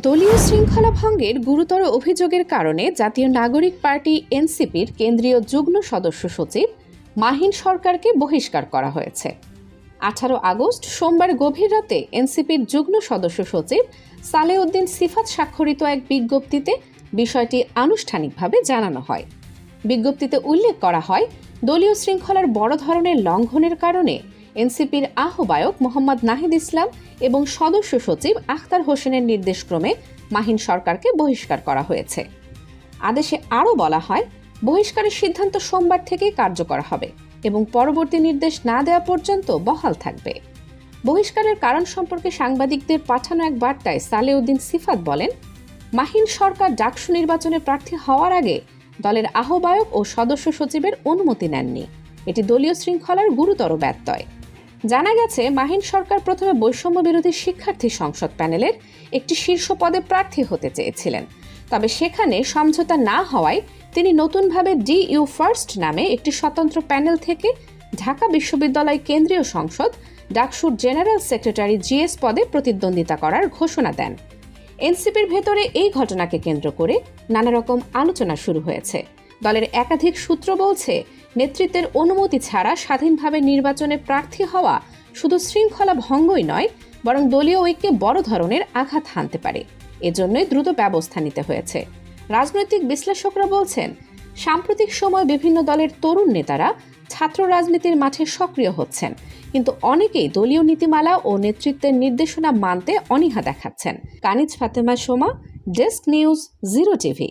দলীয় শৃঙ্খলা ভঙ্গের গুরুতর অভিযোগের কারণে জাতীয় নাগরিক পার্টি এনসিপির কেন্দ্রীয় যুগ্ম সদস্য সচিব মাহিন সরকারকে বহিষ্কার করা হয়েছে। 18 আগস্ট সোমবার গভীর রাতে এনসিপির যুগ্ম সদস্য সচিব সালেউদ্দিন সিফাত স্বাক্ষরিত এক বিজ্ঞপ্তিতে বিষয়টি আনুষ্ঠানিকভাবে জানানো হয়। বিজ্ঞপ্তিতে উল্লেখ করা হয়, দলীয় শৃঙ্খলার বড় ধরনের লঙ্ঘনের কারণে এনসিপির আহ্বায়ক মোহাম্মদ নাহিদ ইসলাম এবং সদস্য সচিব আখতার হোসেনের নির্দেশক্রমে মাহিন সরকারকে বহিষ্কার করা হয়েছে। আদেশে আরও বলা হয়, বহিষ্কারের সিদ্ধান্ত সোমবার থেকেই কার্যকর হবে এবং পরবর্তী নির্দেশ না দেওয়া পর্যন্ত বহাল থাকবে। বহিষ্কারের কারণ সম্পর্কে সাংবাদিকদের পাঠানো এক বার্তায় সালেউদ্দিন সিফাত বলেন, মাহিন সরকার ডাকসু নির্বাচনে প্রার্থী হওয়ার আগে দলের আহ্বায়ক ও সদস্য সচিবের অনুমতি নেননি। এটি দলীয় শৃঙ্খলার গুরুতর ব্যত্যয়। জানা গেছে, মাহিন সরকার প্রথমে বৈষম্য বিরোধী শিক্ষার্থী সংসদ প্যানেলের একটি শীর্ষ পদে প্রার্থী হতে চেয়েছিলেন, তবে সেখানে সমঝোতা না হওয়ায় তিনি নতুনভাবে ডিইউ ফার্স্ট নামে একটি স্বতন্ত্র প্যানেল থেকে ঢাকা বিশ্ববিদ্যালয় কেন্দ্রীয় সংসদ ডাকসুর জেনারেল সেক্রেটারি জিএস পদে প্রতিদ্বন্দ্বিতা করার ঘোষণা দেন। এনসিপির ভেতরে এই ঘটনাকে কেন্দ্র করে নানা রকম আলোচনা শুরু হয়েছে। দলের একাধিক সূত্র বলছে, নেতৃত্বের অনুমতি ছাড়া স্বাধীনভাবে নির্বাচনে প্রার্থী হওয়া শুধু শৃঙ্খলা ভঙ্গই নয়, বরং দলীয় ঐক্যে বড় ধরনের আঘাত হানতে পারে। এজন্যই দ্রুত ব্যবস্থা নিতে হয়েছে। রাজনৈতিক বিশ্লেষকরা বলছেন, সাম্প্রতিক সময় বিভিন্ন দলের তরুণ নেতারা ছাত্র রাজনীতির মাঠে সক্রিয় হচ্ছেন, কিন্তু অনেকেই দলীয় নীতিমালা ও নেতৃত্বের নির্দেশনা মানতে অনীহা দেখাচ্ছেন। Kaniz Fatema Soma, desk news, 0 TV.